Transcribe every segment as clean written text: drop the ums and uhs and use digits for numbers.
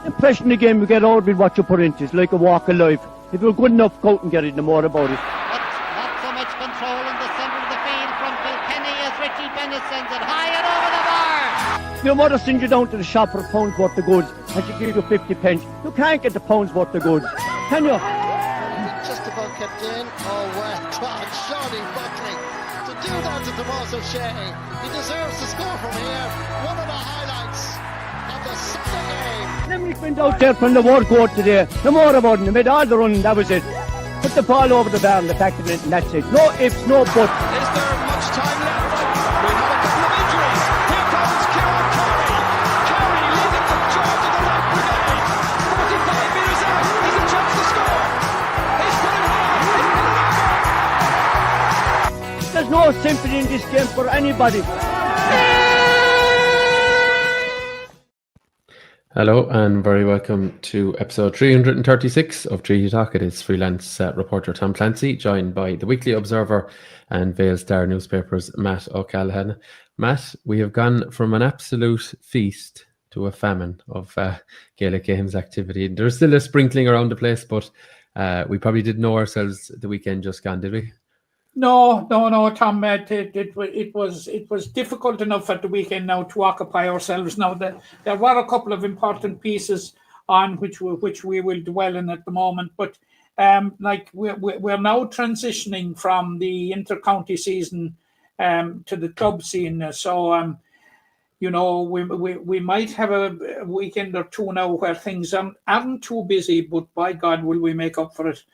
impression of the game you get out of it, what you put into it. It's like a walk of life. If you're good enough, go out and get it, no more about it. Not so much control in the centre of the field from Kilkenny as Richie Bennett sends it high and over the bar. Your mother sends you down to the shop for a pound's worth of goods and she gives you 50 pence. You can't get the pound's worth of goods, can you? Just about kept in. Oh, well done, Shawnee Buckley. To do that to Tomas O'Shea, he deserves to score from here. One of the highlights of the second game. Limerick went out there from the word go today. No more about it. They made all the running, that was it. Put the ball over the bar and the back of it, and that's it. No ifs, no buts. Is there much time left? We have a couple of injuries. Here comes Kieran Carey. Carey leading the charge of the right brigade. 45 metres out. He's a chance to score. He's put it high. There's no sympathy in this game for anybody. Hello and very welcome to episode 336 of Treaty Talk. It is freelance reporter Tom Clancy, joined by the Weekly Observer and Vale Star newspapers Matt O'Callaghan. Matt, we have gone from an absolute feast to a famine of Gaelic Games activity. There's still a sprinkling around the place, but we probably didn't know ourselves the weekend just gone, did we? No, Tom. It was difficult enough at the weekend now to occupy ourselves. Now there were a couple of important pieces on which we will dwell in at the moment, but we're now transitioning from the inter-county season to the club scene. So we might have a weekend or two now where things aren't too busy, but by God, will we make up for it?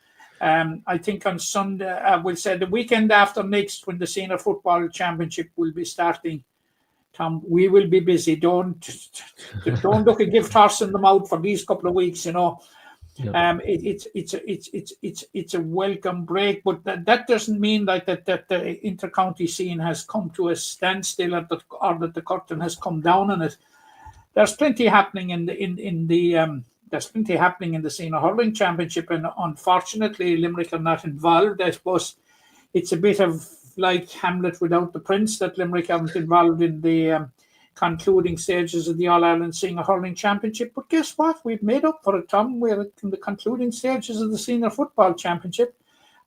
I think on Sunday, we'll say the weekend after next, when the Senior Football Championship will be starting, Tom, we will be busy. Don't look a gift horse in the mouth for these couple of weeks. Yep. It's a welcome break, but that doesn't mean that the inter-county scene has come to a standstill or that the curtain has come down on it. There's plenty happening in the Senior Hurling Championship, and unfortunately Limerick are not involved. I suppose it's a bit of like Hamlet without the prince, that Limerick aren't involved in the concluding stages of the All-Ireland Senior Hurling Championship. But guess what? We've made up for it, Tom. We're in the concluding stages of the Senior Football Championship,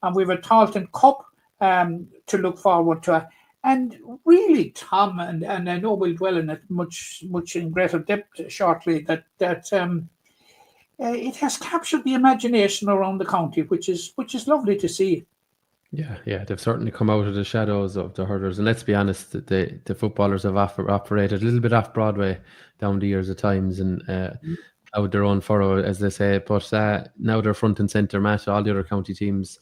and we've a Talton Cup to look forward to. And really, Tom, and I know we'll dwell in it much in greater depth shortly, that it has captured the imagination around the county, which is lovely to see. Yeah, they've certainly come out of the shadows of the hurlers, and let's be honest, the footballers have operated a little bit off Broadway down the years at times, and out their own furrow, as they say. But now they're front and centre, Matt. All the other county teams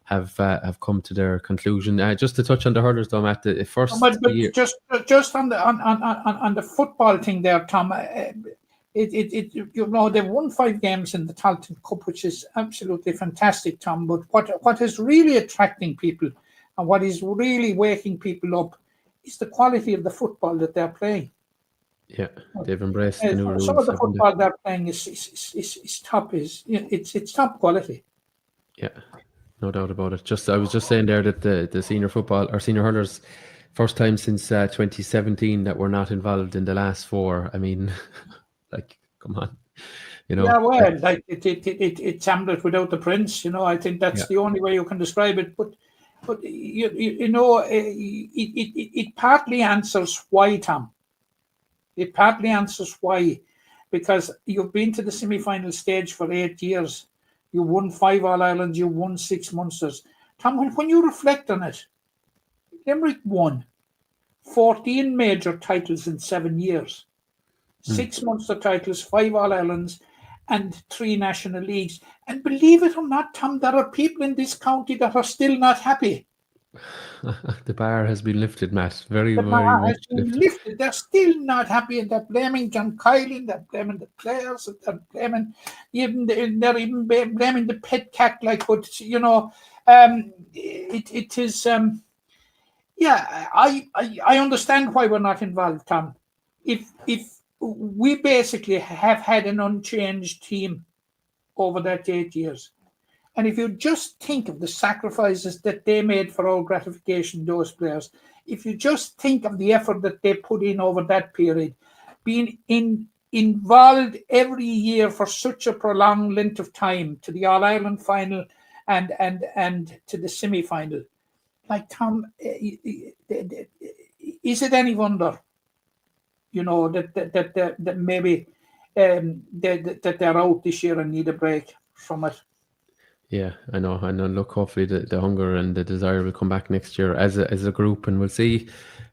have come to their conclusion. Just to touch on the hurlers, though, Matt, the first year. Just on the football thing there, Tom. They've won 5 games in the Talton Cup, which is absolutely fantastic, Tom. But what is really attracting people and what is really waking people up is the quality of the football that they're playing. Yeah, they've embraced the new rules. Some of the football they're playing is top. It's top quality. Yeah, no doubt about it. I was just saying there that the senior football or senior hurlers, first time since 2017 that we're not involved in the last 4. I mean. Like, come on, Yeah, well, like it's Hamlet without the prince. I think that's the only way you can describe it. But it partly answers why, Tom. It partly answers why, because you've been to the semi-final stage for 8 years. You won 5 All-Irelands. You won 6 Munsters. Tom, when you reflect on it, Limerick won 14 major titles in 7 years. 6 Munster titles, 5 All-Irelands, and 3 National Leagues. And believe it or not, Tom, there are people in this county that are still not happy. The bar has been lifted, Matt. Very lifted. They're still not happy, and they're blaming John Kylie, they're blaming the players, they're blaming blaming the pet cat. But it is. I understand why we're not involved, Tom. If we basically have had an unchanged team over that 8 years. And if you just think of the sacrifices that they made for our gratification, those players, if you just think of the effort that they put in over that period, being in involved every year for such a prolonged length of time to the All-Ireland final and to the semi-final. Like, Tom, is it any wonder, that maybe that they're out this year and need a break from it? Yeah, I know. And look, hopefully the hunger and the desire will come back next year as a group, and we'll see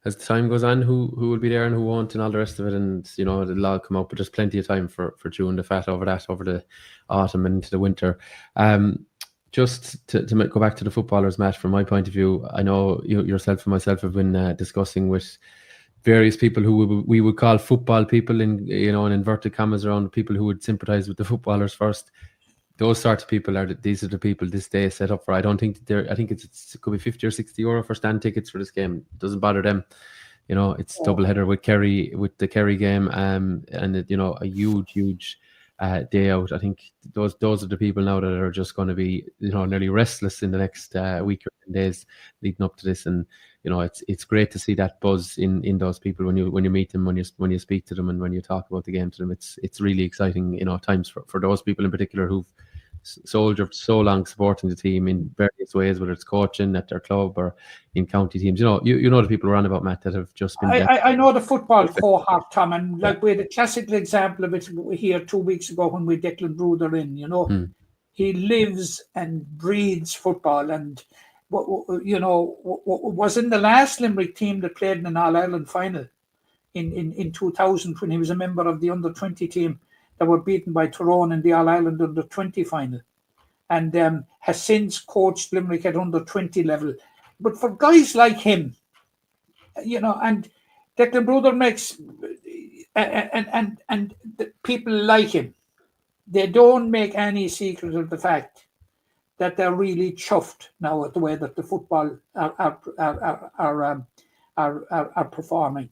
as the time goes on who will be there and who won't and all the rest of it. And it'll all come up, but there's plenty of time for chewing the fat over the autumn and into the winter. Just to go back to the footballers, Matt, from my point of view, I know yourself and myself have been discussing with various people who we would call football people, in inverted commas, around people who would sympathise with the footballers first. Those sorts of people these are the people this day set up for. I don't think I think it could be 50 or 60 euro for stand tickets for this game. It doesn't bother them. It's double header with the Kerry game, and a huge day out. I think those are the people now that are just going to be nearly restless in the next week or 10 days leading up to this. And it's great to see that buzz in those people when you meet them, when you speak to them, and when you talk about the game to them. It's really exciting times for those people in particular who've soldiered so long supporting the team in various ways, whether it's coaching at their club or in county teams. The people around about, Matt, that have just been I know the football cohort, Tom, and like we had a classical example of it here 2 weeks ago when we Declan Bruder in. He lives and breathes football, and was in the last Limerick team that played in an All-Ireland final in 2000 when he was a member of the under-20 team that were beaten by Tyrone in the All-Ireland under-20 final, and has since coached Limerick at under-20 level. But for guys like him, and Declan Bruder makes, and the people like him, they don't make any secret of the fact that they're really chuffed now at the way that the football are performing.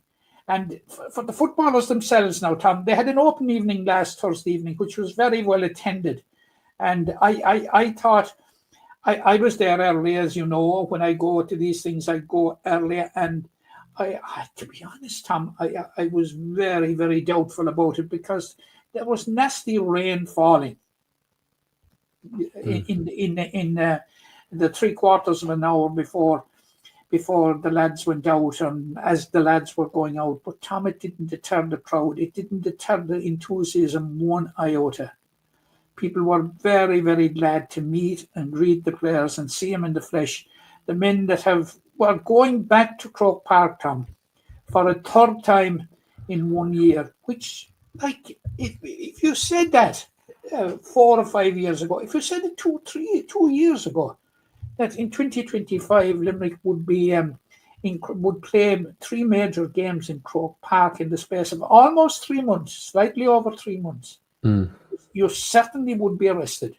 And for the footballers themselves now, Tom, they had an open evening last Thursday evening, which was very well attended. And I thought, I was there early, as you know. When I go to these things, I go early. And I to be honest, Tom, I was very, very doubtful about it because there was nasty rain falling in the 3/4 of an hour before the lads went out, and as the lads were going out. But Tom, it didn't deter the crowd. It didn't deter the enthusiasm one iota. People were very, very glad to meet and read the players and see them in the flesh. The men that were going back to Croke Park, Tom, for a third time in 1 year, which, like, if you said that 4 or 5 years ago, if you said it 2 years ago, that in 2025 Limerick would be would play 3 major games in Croke Park in the space of almost 3 months, slightly over 3 months, you certainly would be arrested.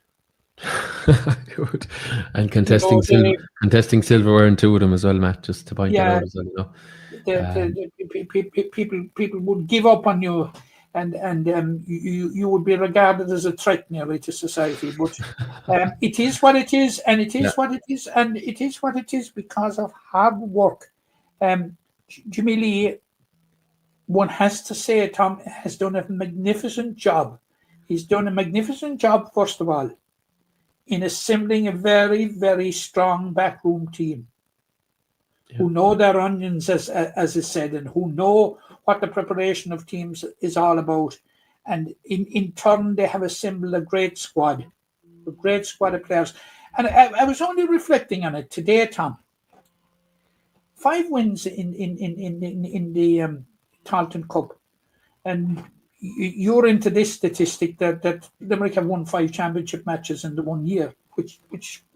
Good. And contesting silverware in 2 of them as well, Matt, just to point that out as well. People would give up on you, and you would be regarded as a threat nearly to society. But it is what it is, and it is what it is, and it is what it is because of hard work. Jimmy Lee, one has to say, Tom, has done a magnificent job. He's done a magnificent job, first of all, in assembling a very, very strong backroom team who know their onions, as is said, and who know what the preparation of teams is all about. And in turn, they have assembled a great squad of players. And I was only reflecting on it today, Tom. 5 wins in the Talton Cup. And you're into this statistic that Limerick have won 5 championship matches in the 1 year, which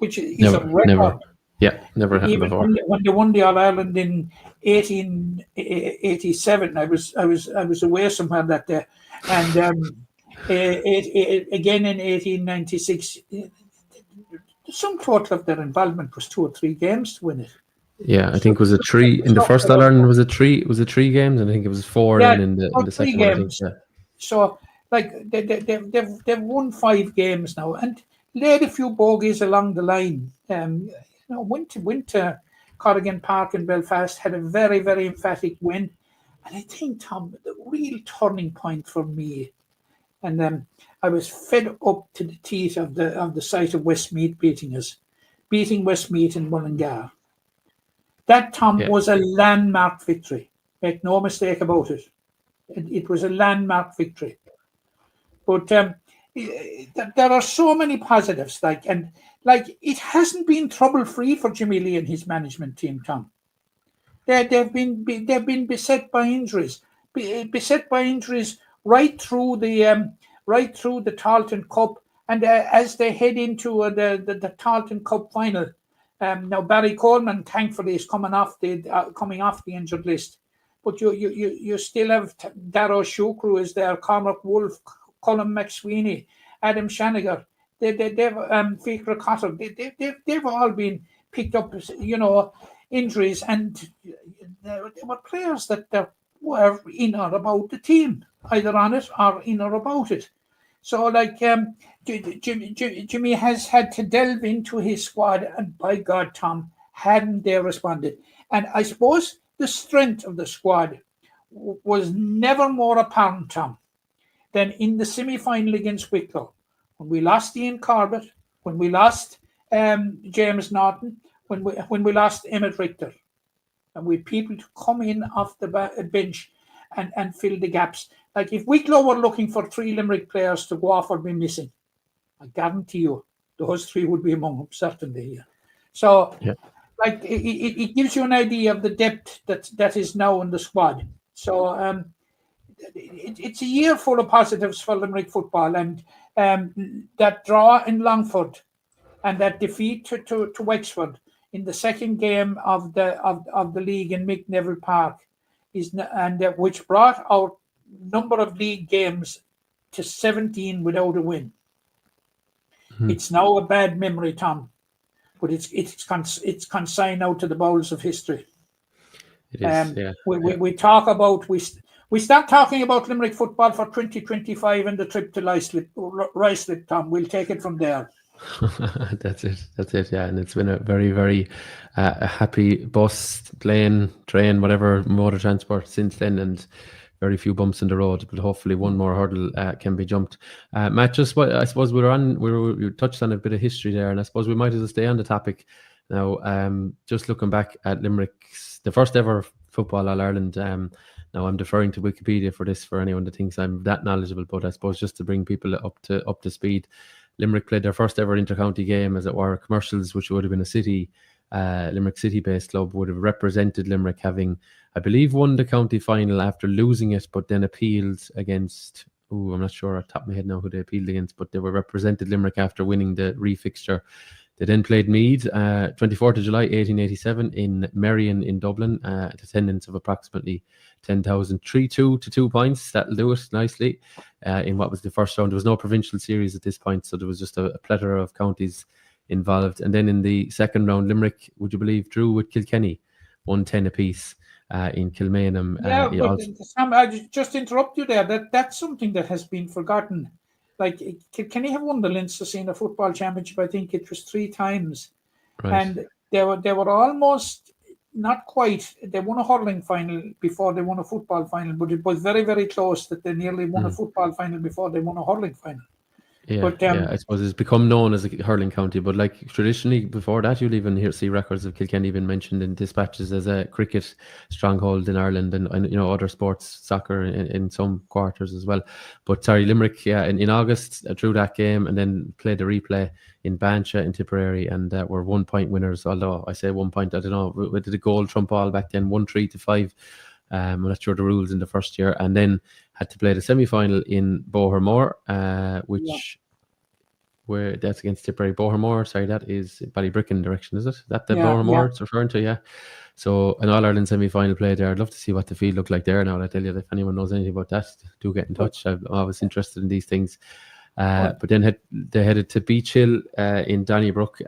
is a record. Never happened before. When they won the All Ireland in 1887, I was away somewhere that day, and again in 1896. The sum total of their involvement was 2 or 3 games to win it. Yeah, I think it was a 3 in the first All Ireland. Was it 3 games? And I think it was 4 in the second games. one. So, like, they've won 5 games now and laid a few bogeys along the line. Went to Corrigan Park in Belfast, had a very, very emphatic win. And I think, Tom, the real turning point for me, and I was fed up to the teeth of the sight of Westmeath beating Westmeath in Mullingar. That, Tom, was a landmark victory. Make no mistake about it. It was a landmark victory. But there are so many positives, it hasn't been trouble-free for Jimmy Lee and his management team, Tom. They've been beset by injuries, right through the Talton Cup, and as they head into the Talton Cup final. Now Barry Coleman, thankfully, is coming off the injured list, but you still have Darrow Shukru is there, Cormac Wolfe, Colin McSweeney, Adam Shanager. They've Fikra Cotter. They've all been picked up, injuries, and there were players that were in or about the team, either on it or in or about it. So, Jimmy has had to delve into his squad, and by God, Tom, hadn't they responded? And I suppose the strength of the squad was never more apparent, Tom, than in the semi-final against Wicklow, when we lost Ian Corbett, when we lost James Norton, when we lost Emmett Richter, and we had people to come in off the bench and fill the gaps. Like, if Wicklow were looking for 3 Limerick players to go off or be missing, I guarantee you those 3 would be among them, certainly. Yeah. So, it gives you an idea of the depth that is now in the squad. So, it's a year full of positives for Limerick football, and that draw in Longford and that defeat to Wexford in the second game of the league in Mick Neville Park which brought our number of league games to 17 without a win. It's now a bad memory, Tom, but it's consigned now to the bowls of history. It is. We talk about we start talking about Limerick football for 2025 and the trip to Ruislip, Tom. We'll take it from there. That's it. Yeah, and it's been a very, very happy bus, plane, train, whatever motor transport since then, and very few bumps in the road. But hopefully, one more hurdle can be jumped. Matt, just what I suppose we touched on a bit of history there, and I suppose we might as well stay on the topic now. Just looking back at Limerick's the first ever football All Ireland. Now I'm deferring to Wikipedia for this, for anyone that thinks I'm that knowledgeable, but I suppose just to bring people up to speed. Limerick played their first ever intercounty game, as it were. Commercials, which would have been a Limerick City-based club, would have represented Limerick, having, I believe, won the county final after losing it, but then appealed against, I'm not sure off the top of my head now who they appealed against, but they were represented Limerick after winning the refixture. They then played Meath, 24th of July 1887 in Merrion in Dublin, at attendance of approximately 10,000, 3-2 to 2 points. That'll do it nicely. In what was the first round, there was no provincial series at this point, so there was just a plethora of counties involved. And then in the second round, Limerick, would you believe, drew with Kilkenny, 1-10 apiece in Kilmainham. Sam, I just interrupt you there. That's something that has been forgotten. Like, Kilkenny have won the Leinster Senior Football Championship, I think it was 3 times. Right. And they were almost, not quite, they won a hurling final before they won a football final, but it was very, very close that they nearly won a football final before they won a hurling final. Yeah, I suppose it's become known as a hurling county, but like traditionally before that, you'll even see records of Kilkenny being mentioned in dispatches as a cricket stronghold in Ireland, and other sports, soccer in some quarters as well. But sorry, Limerick, in August drew that game and then played a replay in Bancha in Tipperary, and were 1 point winners. Although I say 1 point, I don't know, we did a goal trump all back then, 1-3 to 5. I'm not sure the rules in the first year, and then had to play the semi-final in Bohermore, where that's against Tipperary. Bohermore, sorry, that is Ballybricken direction, is it? Is that the Bohermore it's referring to? Yeah. So an All Ireland semi-final play there. I'd love to see what the field looked like there. Now I tell you, if anyone knows anything about that, do get in touch. I'm always interested in these things. But then they headed to Beach Hill in Donnybrook,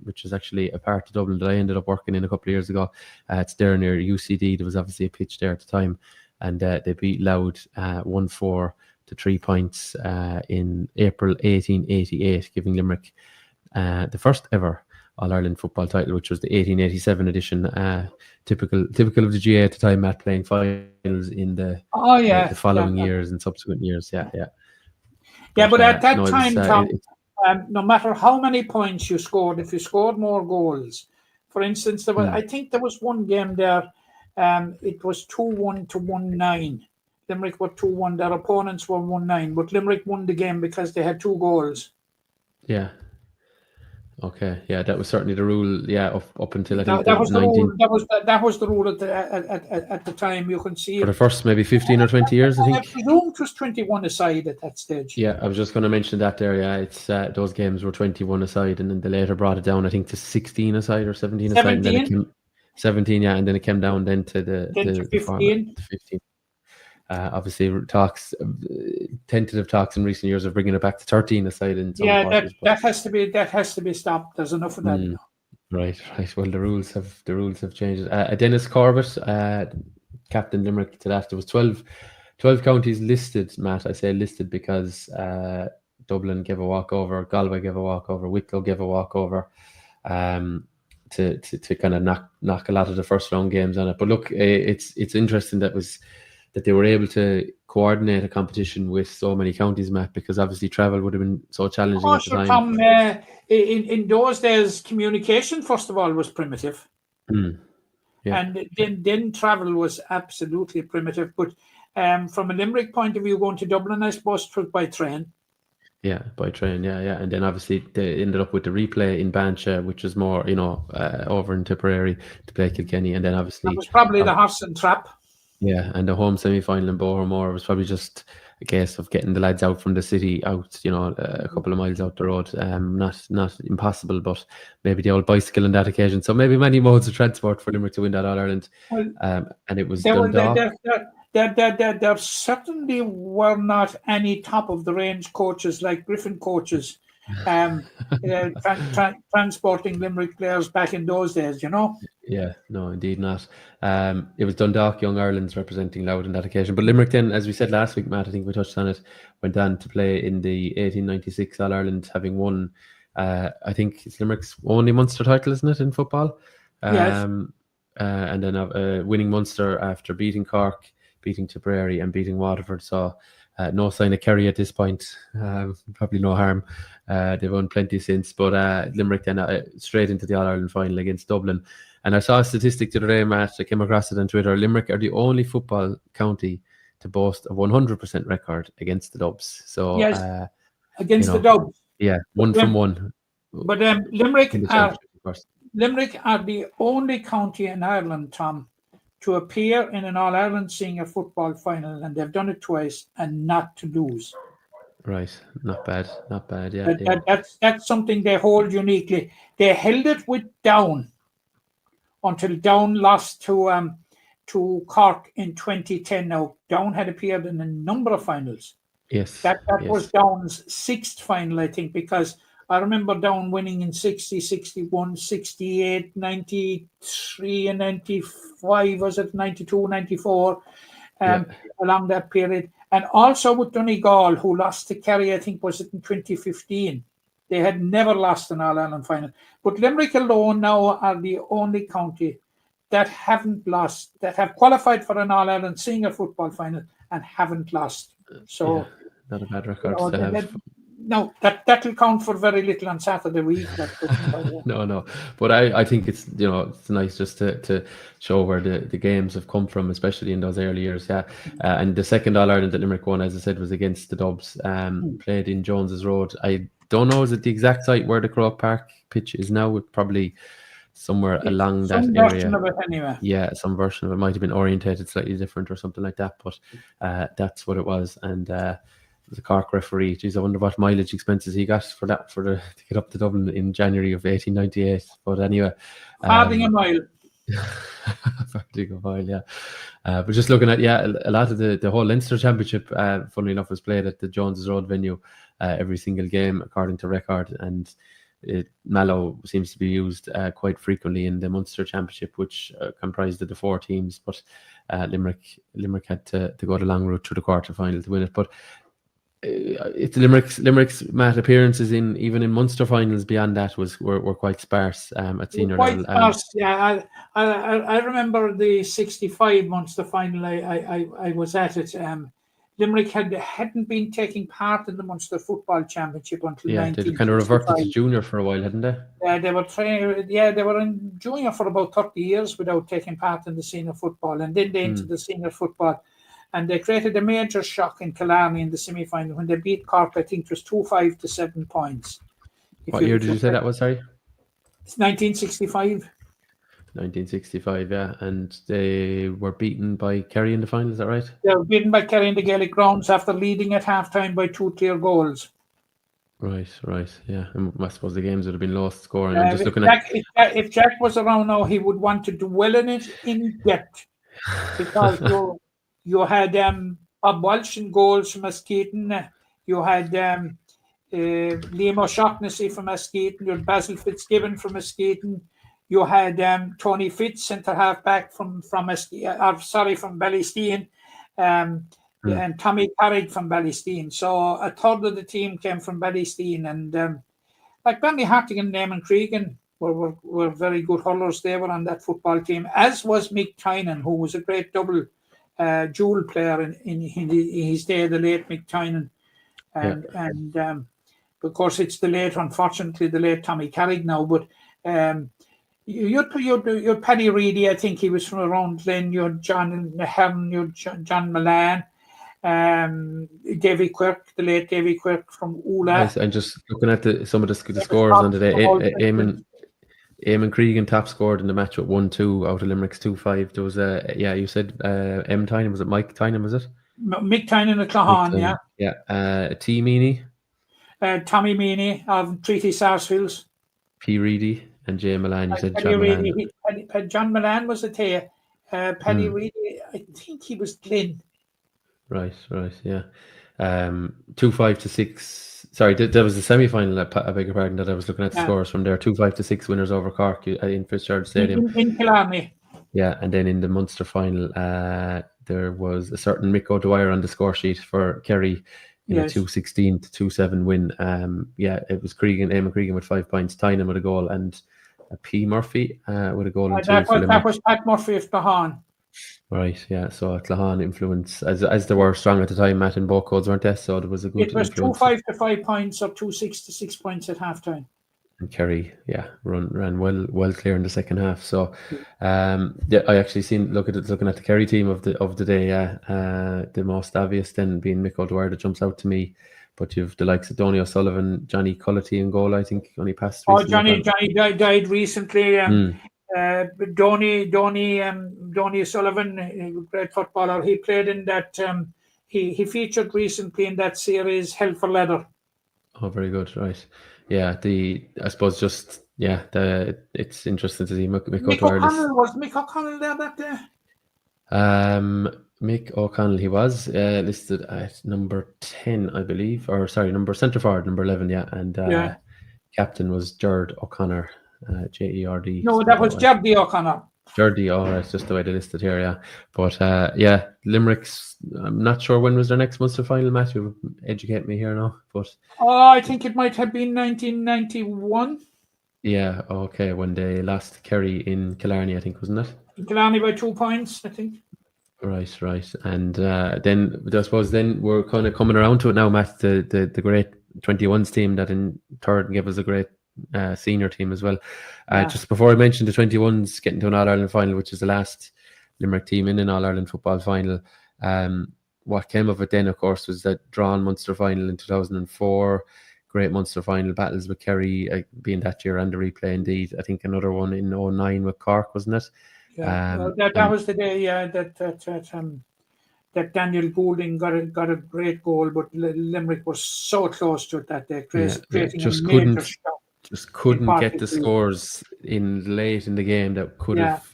which is actually a part of Dublin that I ended up working in a couple of years ago. It's there near UCD. There was obviously a pitch there at the time, and they beat Louth 1-4 to 3 points in April 1888, giving Limerick the first ever All-Ireland football title, which was the 1887 edition. Typical of the GAA at the time, Matt, playing finals in the following years and subsequent years. Yeah. But at that no, time, Tom, no matter how many points you scored, if you scored more goals, for instance, there was, I think there was one game there, it was 2-1 to 1-9. Limerick were 2-1, their opponents were 1-9, but Limerick won the game because they had 2 goals. Yeah. Okay. Yeah, that was certainly the rule. Yeah, up until I think that was the rule. That was the rule at the time. You can see for the first maybe 15 or 20 years. I think. I presume it was 21 aside at that stage. Yeah, I was just going to mention that there. Yeah, it's those games were 21 aside, and then they later brought it down. I think to 16 aside or 17 aside. 17. And then it came, 17, yeah, and then it came down then to the 15. To 15. Obviously, tentative talks in recent years of bringing it back to 13 aside. In some quarters, that has to be stopped. There's enough of that. Right. Well, the rules have changed. Dennis Corbett, captain Limerick to that. There was 12 counties listed, Matt. I say listed because Dublin gave a walkover, Galway gave a walkover, Wicklow gave a walkover, to kind of knock a lot of the first round games on it. But look, it's interesting that they were able to coordinate a competition with so many counties, Matt, because obviously travel would have been so challenging at the time. Tom, in those days, communication, first of all, was primitive. Yeah. And then travel was absolutely primitive. But from a Limerick point of view, going to Dublin, I suppose it was by train. Yeah, by train, yeah. And then obviously they ended up with the replay in Bancha, which was more, over in Tipperary to play Kilkenny. And then obviously... That was probably the horse and trap. Yeah, and the home semi-final in Bohermore was probably just a case of getting the lads out from the city, out, a couple of miles out the road. Not impossible, but maybe the old bicycle on that occasion. So maybe many modes of transport for Limerick to win that All-Ireland. And it was Dundalk. There certainly were not any top-of-the-range coaches like Griffin coaches transporting Limerick players back in those days, Yeah, no, indeed not. It was Dundalk Young Ireland's representing Louth on that occasion. But Limerick then, as we said last week, Matt, I think we touched on it, went on to play in the 1896 All-Ireland, having won, I think it's Limerick's only Munster title, isn't it, in football? Yes. And then winning Munster after beating Cork, beating Tipperary and beating Waterford. So no sign of Kerry at this point. Probably no harm. They've won plenty since. But Limerick then straight into the All-Ireland final against Dublin. And I saw a statistic the other day, Matt. I came across it on Twitter. Limerick are the only football county to boast a 100% record against the Dubs. So yes, against the Dubs. Yeah, one from one. But Limerick are the only county in Ireland, Tom, to appear in an All-Ireland senior football final, and they've done it twice and not to lose. Right, not bad. Yeah, that's something they hold uniquely. They held it with Down until Down lost to Cork in 2010. Now Down had appeared in a number of finals. Yes, that was Down's 6th final, I think, because I remember Down winning in 60, 61, 68, 93 and 95, was it 92, 94, along that period. And also with Donegal, who lost to Kerry, I think, was it in 2015. They had never lost an All-Ireland final. But Limerick alone now are the only county that haven't lost, that have qualified for an All-Ireland senior football final and haven't lost. So, not a bad record to have. No, that will count for very little on Saturday week. No. But I think it's it's nice just to show where the games have come from, especially in those early years. Yeah, and the second All-Ireland that Limerick won, as I said, was against the Dubs. Played in Jones's Road. I don't know, is it the exact site where the Croke Park pitch is now? It's probably somewhere along that area. Some version of it anyway. Yeah, some version of it might have been orientated slightly different or something like that. But that's what it was. And the Cork referee, geez, I wonder what mileage expenses he got for to get up to Dublin in January of 1898. But anyway, having a mile. Farthing a mile, yeah. But just looking at a lot of the whole Leinster Championship, funnily enough, was played at the Jones's Road venue. Every single game according to record, and Mallow seems to be used quite frequently in the Munster Championship, which comprised of the 4 teams. But Limerick had to go the long route through the quarter final to win it. But it's Limerick's Matt appearances even in Munster finals beyond that were quite sparse at senior Quite level. fast, yeah. I remember the '65 Munster final. I was at it. Limerick hadn't been taking part in the Munster Football Championship until Yeah, they kind of reverted to 1965. junior for a while, hadn't they? They were training. Yeah, they were in junior for about 30 years without taking part in the senior football, and then they into the senior football, and they created a major shock in Killarney in the semi-final when they beat Cork. I think it was 2-5 to 7 points. What year did you say that was? Sorry, It's 1965. 1965. Yeah, and they were beaten by Kerry in the final. Is that right? They were beaten by Kerry in the Gaelic grounds after leading at half-time by 2 clear goals. Right. Yeah, and I suppose the games would have been lost scoring. I'm just looking at. If Jack was around now, he would want to dwell in it in depth because you had Bob Walsh in goals from Askeaton. You had Liam O'Shaughnessy from Askeaton. You had Basil Fitzgibbon from Askeaton. You had Tony Fitz, centre half back from Ballysteen, and Tommy Carrick from Ballysteen. So a third of the team came from Ballysteen, and like Benny Harting and Eamon Cregan were very good hurlers. They were on that football team, as was Mick Tynan, who was a great double dual player in his day, the late Mick Tynan, and of course it's unfortunately the late Tommy Carrick now, but. You'd Paddy Reedy, I think he was from around then. You had John Hearn, you had John Milan, Davy Quirk, the late Davy Quirk from Ula. I'm just looking at some of the scores on today. Eamon Cregan top scored in the match with 1-2 out of Limerick's 2-5. There was you said M. Tynan, was it Mike Tynan, was it? Mick Tynan of Clahan, yeah. Yeah. T. Meany. Tommy Meany of Treaty Sarsfields. P. Reedy. And Jay Milan, you said Paddy John Reedy, Milan. John Milan was a Taya. Paddy Reedy, I think he was Glenn. Right, yeah. 2-5 to 6. Sorry, there was the semi-final. I beg your pardon that I was looking at the scores from there. 2-5 to 6 winners over Cork in Fitzgerald Stadium. In Killarney. Yeah, and then in the Munster final, there was a certain Mick O'Dwyer on the score sheet for Kerry in a 2-16 to 2-7 win. It was Eamon Cregan with 5 points, Tynan with a goal, and P. Murphy with a goal. That was Pat Murphy of Clahan. Right, yeah. So Clahan influence, as they were strong at the time, Matt, in both codes, weren't they? So there was a good influence. It was 2-5 to 5 points or 2-6 to 6 points at halftime. And Kerry, ran well clear in the second half. So, I actually looking at the Kerry team of the day. The most obvious then being Mick O'Dwyer that jumps out to me. But you've the likes of Donny O'Sullivan, Johnny Cullity in goal. I think only passed. Johnny died recently. Donny O'Sullivan, great footballer. He played in that. He featured recently in that series Hell for Leather. Oh, very good. Right. Yeah. I suppose it's interesting to see Mick O'Dwyer. Was Mick O'Connell there that day? Mick O'Connell, he was listed at number 10, I believe, or sorry, centre forward, number 11, and captain was Gerd O'Connor, Jerd. No, that was Gerdy O'Connor. Gerdy, that's just the way they listed here, yeah. But Limerick's, I'm not sure when was their next Munster final match. You educate me here now, but I think it might have been 1991. Yeah, okay, when they lost Kerry in Killarney, I think, wasn't it? In Killarney by 2 points, I think. Right. And then I suppose we're kind of coming around to it now, Matt, the great 21s team that in third gave us a great senior team as well. Just before I mentioned the 21s getting to an All-Ireland final, which is the last Limerick team in an All-Ireland football final, what came of it then, of course, was that drawn Munster final in 2004, great Munster final battles with Kerry being that year and the replay indeed. I think another one in 2009 with Cork, wasn't it? Yeah, that was the day that Daniel Goulding got a great goal, but Limerick was so close to it that day, creating just a major shock. Just couldn't get the scores in late in the game that could have,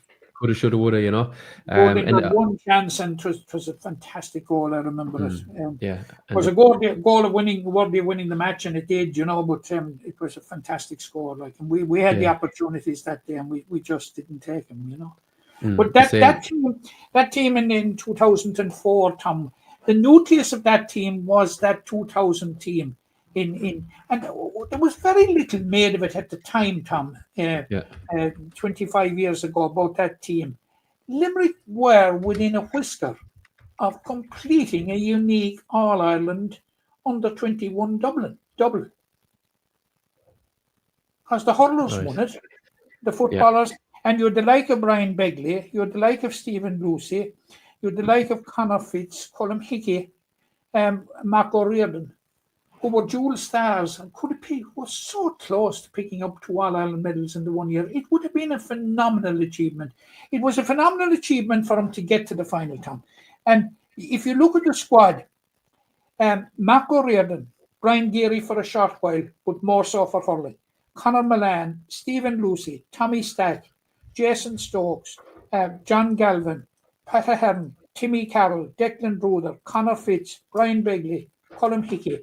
should have, would have, you know. Goulding got one chance, and it was a fantastic goal. I remember it. It was a goal of winning the match, and it did, you know. But it was a fantastic score. Like, and we had the opportunities that day, and we just didn't take them, you know. But that team in 2004, Tom, the nucleus of that team was that 2000 team. And there was very little made of it at the time, Tom, 25 years ago, about that team. Limerick were within a whisker of completing a unique All-Ireland under-21 double. Because the hurlers won it, the footballers, and you had the like of Brian Begley, you had the like of Stephen Lucy, you had the like of Conor Fitz, Colm Hickey, Mark O'Riordan, who were dual stars and was so close to picking up 2 All-Ireland medals in the 1 year. It would have been a phenomenal achievement. It was a phenomenal achievement for them to get to the final, Tom. And if you look at the squad, Mark O'Riordan, Brian Geary for a short while, but more so for hurling, Conor Milan, Stephen Lucy, Tommy Stack, Jason Stokes, John Galvin, Pat Ahern, Timmy Carroll, Declan Bruder, Conor Fitz, Brian Begley, Colm Hickey.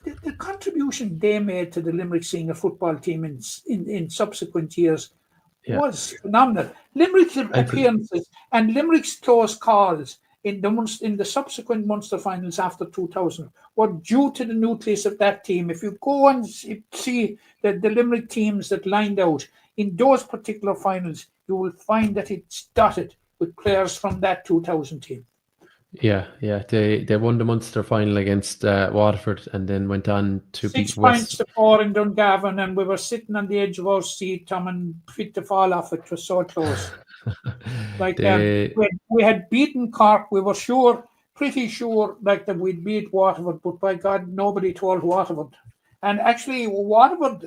The contribution they made to the Limerick senior football team in subsequent years was phenomenal. Limerick's appearances and Limerick's close calls in the subsequent Munster finals after 2000 were due to the nucleus of that team. If you go and see the Limerick teams that lined out in those particular finals, you will find that it's dotted with players from that 2000 team. Yeah. They won the Munster final against Waterford and then went on to beat 6 points to 4 in Dungarvan, and we were sitting on the edge of our seat, Tom, and fit to fall off. It was so close. We had beaten Cork. We were pretty sure, that we'd beat Waterford, but by God, nobody told Waterford. And actually, Waterford,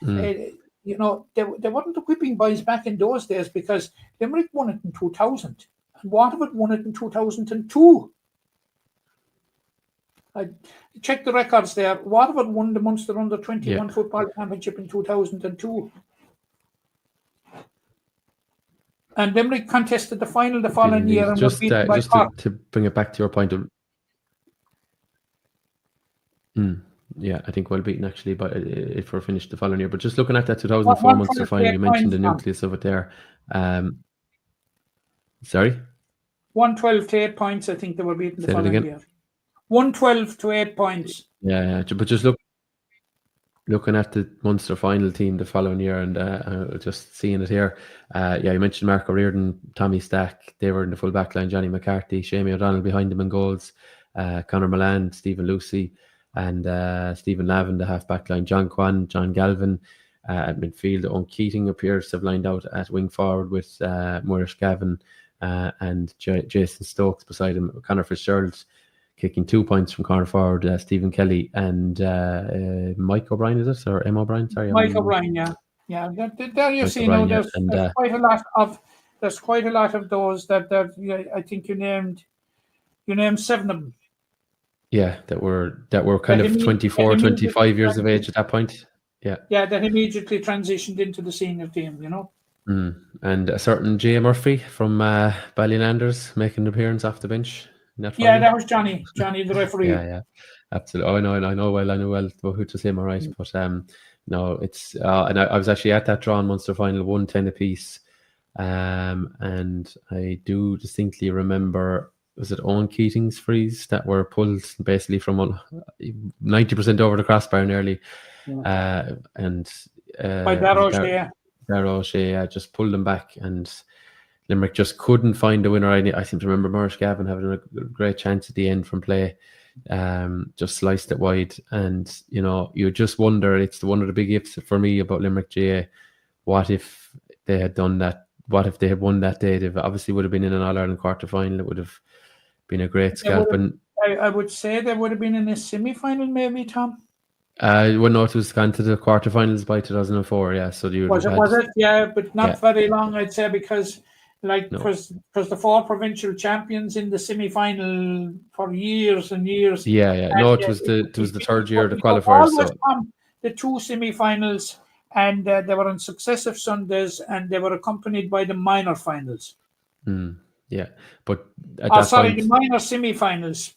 they weren't the whipping boys back in those days, because Limerick won it in 2000. Waterford won it in 2002. I checked the records there. Waterford won the Munster under-21 football championship in 2002. And Limerick contested the final the following year and was beaten by Cork. To bring it back to your point of... I think well beaten actually, but if we're finished the following year. But just looking at that 2004 Munster final, you mentioned the nucleus of it there. Sorry? 112 to 8 points, I think they were beaten the following year. 112 to 8 points. Yeah. But just looking at the Munster final team the following year and just seeing it here. You mentioned Mark O'Riordan, Tommy Stack. They were in the full back line. Johnny McCarthy, Shamie O'Donnell behind them in goals. Conor Milan, Stephen Lucy, and Stephen Lavin, the half back line. John Kwan, John Galvin. At midfield, Owen Keating appears to have lined out at wing forward with Maurice Gavin and Jason Stokes beside him. Conor Fitzgerald kicking 2 points from corner forward. Stephen Kelly and Mike O'Brien, is it? Or M. O'Brien? Sorry, Mike O'Brien. Yeah. There you see now. There's quite a lot of. There's quite a lot of those that I think you named 7 of them. Yeah, that were kind of 24, 25 years of age at that point. Yeah, that immediately transitioned into the senior team, And a certain J. Murphy from Ballylanders making an appearance off the bench. That was Johnny the referee. Yeah, absolutely. Oh, I know well who to say, all right. But no, it's and I was actually at that drawn Munster final, 1-10 apiece, and I do distinctly remember. Was it Owen Keating's frees that were pulled basically from 90% over the crossbar nearly? Yeah. And by Darragh O'Shea just pulled them back, and Limerick just couldn't find a winner. I seem to remember Maurice Gavin having a great chance at the end from play, just sliced it wide, and you just wonder. It's one of the big ifs for me about Limerick GAA. What if they had done that? What if they had won that day? They obviously would have been in an All-Ireland quarter final. It would have been a great scalp. I would say they would have been in a semi-final, maybe, Tom. Well, no, it was gone to the quarterfinals by 2004. Yeah, so was it? Yeah, but not very long, I'd say, because because the 4 provincial champions in the semi-final for years and years. Yeah. No, it was the third year of the qualifiers. The 2 semi-finals, and they were on successive Sundays, and they were accompanied by the minor finals. Yeah, but the minor semi-finals.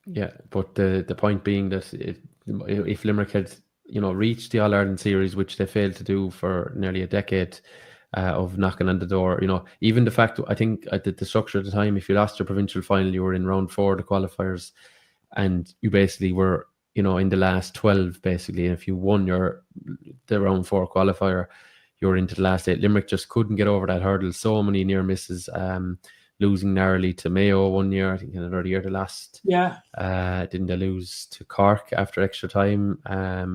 Yeah, but the point being that if Limerick had reached the All-Ireland series, which they failed to do for nearly a decade, of knocking on the door. Even the fact, I think the structure at the time, if you lost your provincial final, you were in round 4 of the qualifiers, and you basically were, in the last 12 basically. And if you won the round 4 qualifier, you were into the last 8. Limerick just couldn't get over that hurdle. So many near misses. Losing narrowly to Mayo one year, I think another year the last. Yeah. Didn't they lose to Cork after extra time? I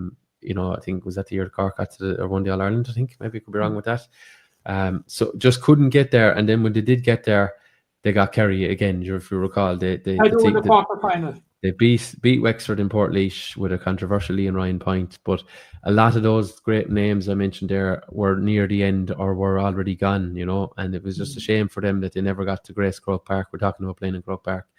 think was that the year Cork got to won the All Ireland. I think maybe I could be wrong with that. So just couldn't get there, and then when they did get there, they got Kerry again. If you recall, I do in the quarter final. They beat Wexford in Portlaoise with a controversial Ian Ryan point, but a lot of those great names I mentioned there were near the end or were already gone, and it was just a shame for them that they never got to Grace Croke Park. We're talking about playing in Croke Park.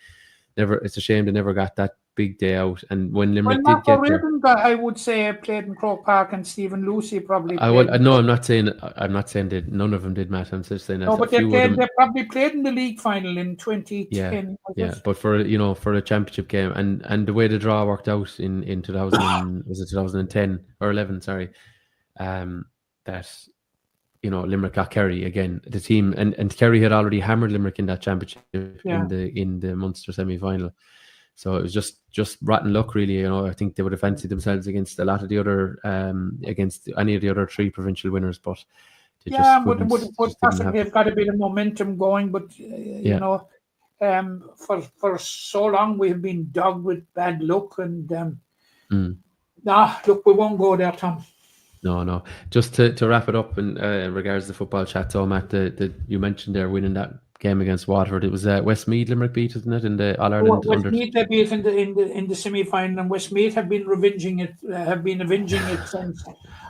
It's a shame they never got that big day out. And when Limerick did get there, I would say played in Croke Park, and Stephen Lucy probably played. No, I'm not saying that none of them did, Matt. I'm just saying that but they probably played in the league final in 2010. Yeah, but for a championship game, and the way the draw worked out in 2000 was it 2010 or 11? Sorry, that Limerick got Kerry again. The team and Kerry had already hammered Limerick in that championship in the Munster semi-final. So it was just rotten luck, really. I think they would have fancied themselves against a lot of the other against any of the other 3 provincial winners, but they but possibly have got a bit of momentum going. But for so long we have been dogged with bad luck, and look, we won't go there, Tom. No. Just to wrap it up in regards to the football chat, so Matt, you mentioned there winning that game against Waterford. It was Westmeath Limerick beat, isn't it, in the All Ireland? Westmeath they beat in the semi final, and Westmeath have been avenging it since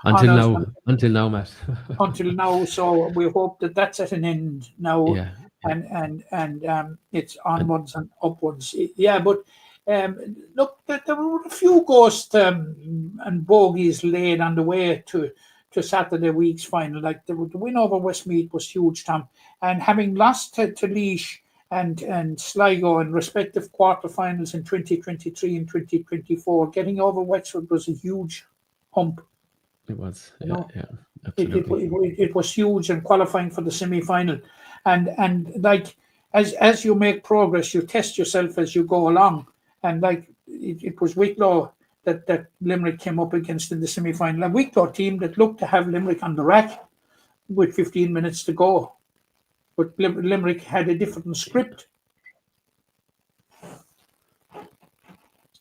until now, Matt. Until now, so we hope that that's at an end now. Yeah. And it's onwards and upwards. Yeah, but look, there were a few ghosts and bogeys laid on the way to Saturday week's final. Like the win over Westmeath was huge, Tom. And having lost to Laois and Sligo in respective quarterfinals in 2023 and 2024, getting over Wexford was a huge hump. It was, absolutely. It was huge, and qualifying for the semi-final. And like as you make progress, you test yourself as you go along. And like it was Wicklow that Limerick came up against in the semi-final. A Wicklow team that looked to have Limerick on the rack with 15 minutes to go. But Limerick had a different script.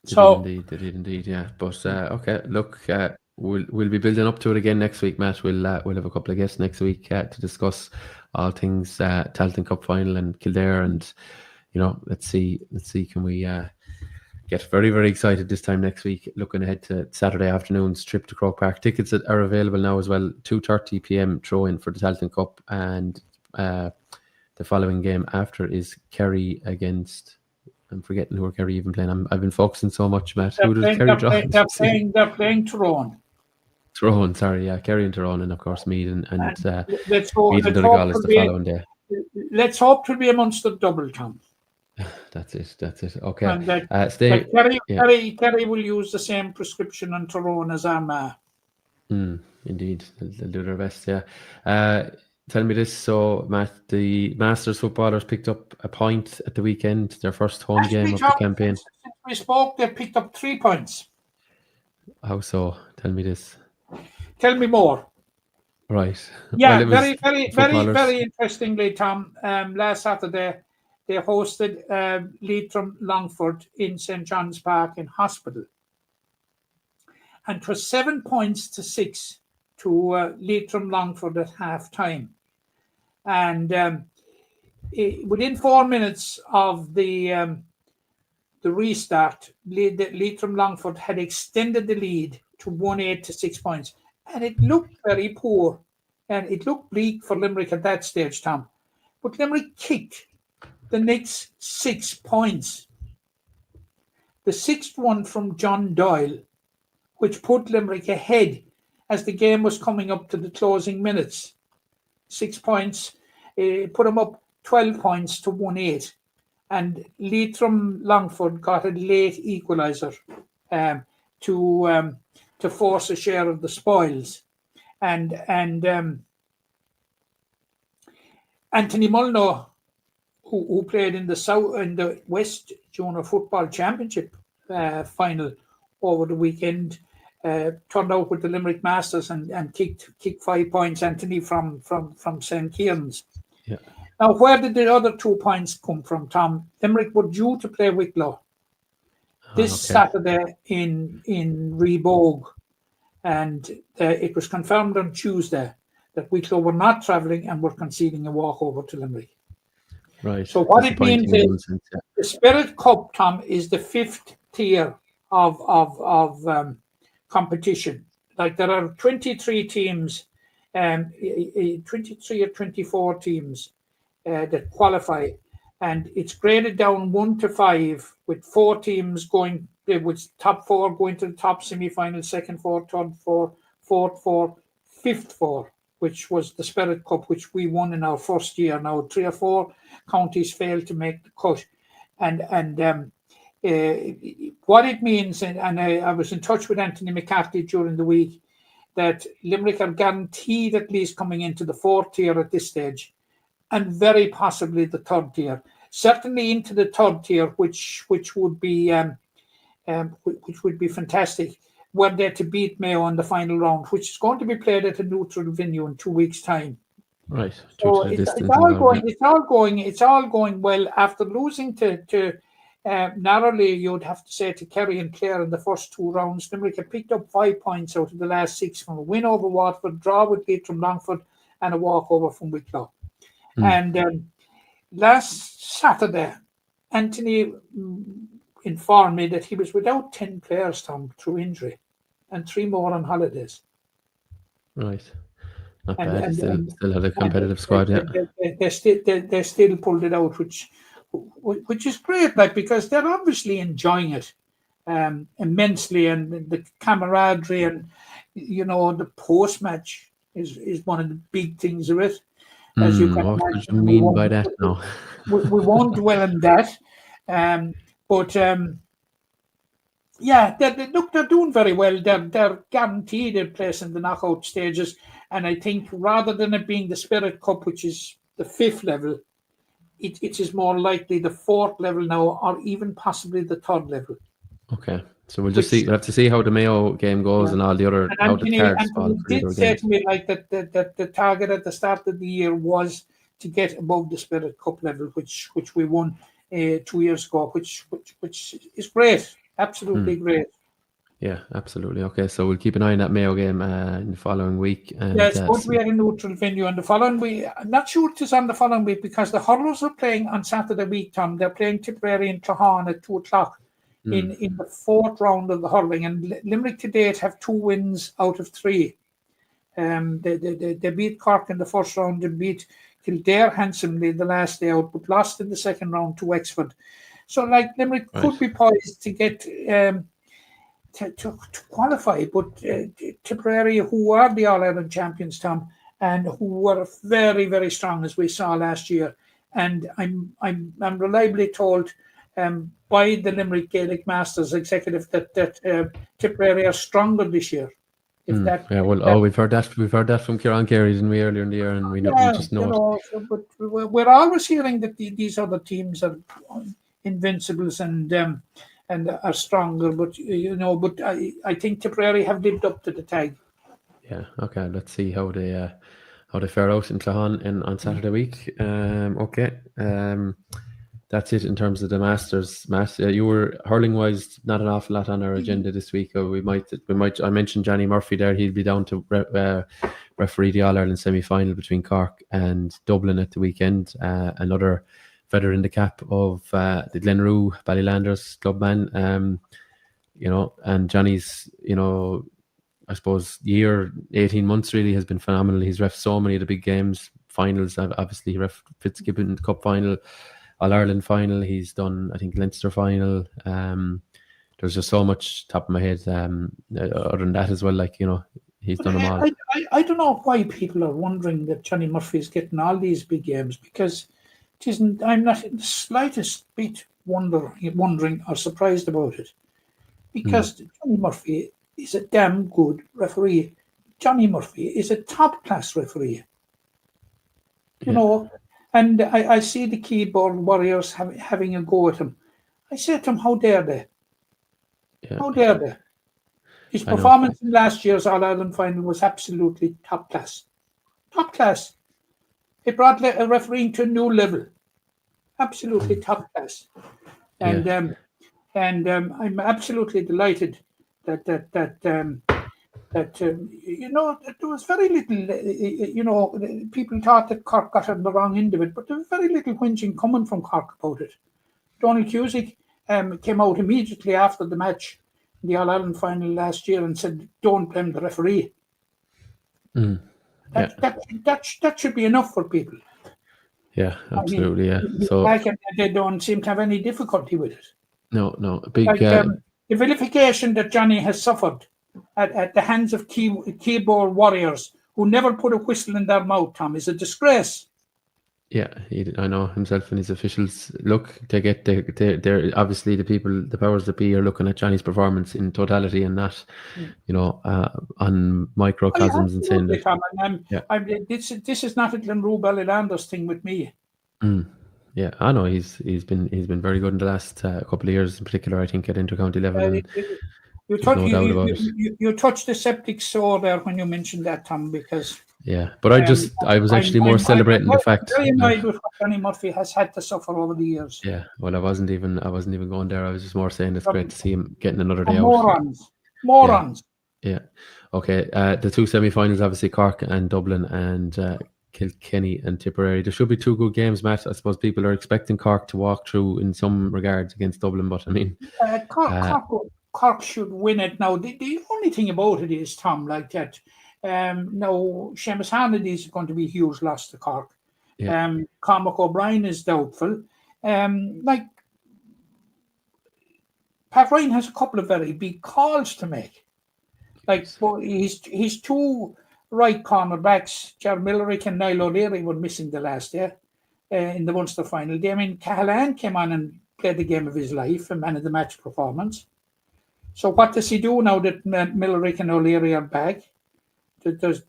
They did indeed, yeah. But okay, look, we'll be building up to it again next week, Matt. We'll have a couple of guests next week to discuss all things Talton Cup final and Kildare, and let's see, can we get very, very excited this time next week, looking ahead to Saturday afternoon's trip to Croke Park. Tickets are available now as well. 2:30 p.m. throw-in for the Talton Cup, and the following game after is Kerry against... I'm forgetting who are Kerry even playing. I've been focusing so much, Matt. Who does Kerry draw? They're playing Tyrone. Tyrone, sorry, yeah. Kerry and Tyrone, and of course Meath and let's hope, Meath and Donegal is the following day. Let's hope to be a Munster double, Tom. That's it. Okay. And Kerry will use the same prescription on Tyrone as Armagh. Indeed, they'll do their best. Yeah. Tell me this, so Matt, the Masters footballers picked up a point at the weekend, their first home game of the campaign. Since we spoke, they picked up 3 points. How so? Tell me this. Tell me more. Right. Yeah, very interestingly, Tom. Last Saturday, they hosted Leitrim Longford in St. John's Park in Hospital. And it was 7 points to 6 to Leitrim Longford at half time. And within 4 minutes of the restart, Leitrim Longford had extended the lead to 1-8 to 6 points. And it looked very poor. And it looked bleak for Limerick at that stage, Tom. But Limerick kicked the next 6 points. The sixth one from John Doyle, which put Limerick ahead as the game was coming up to the closing minutes. 6 points, put them up 12 points to 1-8. And Leitrim Longford got a late equaliser to force a share of the spoils. And Anthony Mulno, who played in the West Junior Football Championship final over the weekend, turned out with the Limerick Masters and kicked 5 points. Anthony from St. Kieran's. Yeah. Now, where did the other 2 points come from, Tom? Limerick were due to play Wicklow this Saturday in Rebogue, and it was confirmed on Tuesday that Wicklow were not travelling and were conceding a walkover to Limerick. Right. So what it means is the Spirit Cup, Tom, is the 5th tier of competition. Like there are 23 teams, 23 or 24 teams that qualify, and it's graded down 1 to 5, with 4 teams going, with top 4 going to the top semi-final, second 4, third 4, fourth 4, fifth 4, which was the Spirit Cup, which we won in our first year. Now 3 or 4 counties failed to make the cut, and what it means, and I was in touch with Anthony McCarthy during the week, that Limerick are guaranteed at least coming into the 4th tier at this stage, and very possibly the 3rd tier. Certainly into the 3rd tier, which would be fantastic, were they to beat Mayo in the final round, which is going to be played at a neutral venue in 2 weeks' time. Right. So it's all going well. After losing to narrowly, you'd have to say, to Kerry and Clare in the first 2 rounds, Limerick had picked up 5 points out of the last 6 from a win over Waterford, draw with Leitrim Longford, and a walkover from Wicklow. And last Saturday, Anthony informed me that he was without 10 players, Tom, through injury, and 3 more on holidays. Right. Not bad. Still had a competitive squad, yeah. They still pulled it out, which is great, like, because they're obviously enjoying it immensely, and the camaraderie, and the post match is one of the big things of it. As you can what imagine, do you mean by that now? we won't dwell on that, but yeah, they're doing very well. They're guaranteed a place in the knockout stages, and I think rather than it being the Spirit Cup, which is the 5th level, it is more likely the 4th level now, or even possibly the 3rd level. Okay, so we'll just see. We'll have to see how the Mayo game goes, and all the other, how the cards fall. Anthony did say to me like that the target at the start of the year was to get above the Spirit Cup level, which we won 2 years ago, which is great, absolutely great. Yeah, absolutely. Okay, so we'll keep an eye on that Mayo game in the following week. And, yeah, it's going to be at a neutral venue, and the following week, I'm not sure it is on the following week, because the hurlers are playing on Saturday week, Tom. They're playing Tipperary and Clahan at 2 o'clock in the 4th round of the hurling, and Limerick to date have 2 wins out of 3. They beat Cork in the first round, they beat Kildare handsomely the last day out, but lost in the second round to Wexford. So, like, Limerick could be poised to get to qualify, but Tipperary, who are the All-Ireland champions, Tom, and who were very, very strong, as we saw last year, and I'm reliably told by the Limerick Gaelic Masters executive that Tipperary are stronger this year. We've heard that from Kieran Carey, didn't we, earlier in the year, and we just know it. But we're always hearing that these other teams are invincibles and are stronger, but I think Tipperary have lived up to the tag. Yeah. Okay. Let's see how they fare out in Clahan on Saturday week. That's it in terms of the Masters. Matt, you were hurling wise not an awful lot on our agenda this week. We might. I mentioned Johnny Murphy there. He'll be down to referee the All Ireland semi final between Cork and Dublin at the weekend. Another feather in the cap of the Glenrue Ballylanders clubman. And Johnny's, I suppose 18 months really has been phenomenal. He's ref so many of the big games, finals. Obviously, he ref Fitzgibbon Cup final, All Ireland final. He's done, I think, Leinster final. There's just so much top of my head. Other than that as well, he's done them all. I don't know why people are wondering that Johnny Murphy is getting all these big games, because I'm not in the slightest bit wondering or surprised about it, because Johnny Murphy is a damn good referee. Johnny Murphy is a top class referee. And I see the keyboard warriors having a go at him. I said to him, how dare they? Yeah. How dare they? His I know. performance in last year's All-Ireland final was absolutely top class. Top class. It brought a refereeing to a new level. Absolutely top class. And I'm absolutely delighted that there was very little, people thought that Cork got on the wrong end of it, but there was very little whinging coming from Cork about it. Donald Cusick came out immediately after the match in the All-Ireland final last year and said, don't blame the referee. That should be enough for people. Yeah, absolutely. I mean, So they don't seem to have any difficulty with it. no, big. The vilification that Johnny has suffered at the hands of keyboard warriors who never put a whistle in their mouth, Tom, is a disgrace. Yeah, I know himself and his officials. Look, they're obviously the powers that be are looking at Johnny's performance in totality and not, on microcosms and saying that. Tom, this is not a Glenroe Ballylanders thing with me. Yeah, I know he's been very good in the last couple of years, in particular. I think at intercounty level. You touched the septic sore there when you mentioned that, Tom, because. Yeah, but I was actually more celebrating the fact. I'm very annoyed with what Johnny Murphy has had to suffer over the years. Yeah, well, I wasn't even going there. I was just more saying it's great to see him getting another day out. Morons. Yeah. Okay. The two semi-finals, obviously Cork and Dublin and Kilkenny and Tipperary. There should be two good games, Matt. I suppose people are expecting Cork to walk through in some regards against Dublin, but I mean, Cork should win it now. The only thing about it is, Tom, like that. Now, Seamus Hannity is going to be a huge loss to Cork. Yeah. Cormac O'Brien is doubtful. Pat Ryan has a couple of very big calls to make. He's two right cornerbacks, Ger Millerick and Niall O'Leary, were missing the last year in the Munster final. Damien Cahalane came on and played the game of his life, a man of the match performance. So what does he do now that Millerick and O'Leary are back? Does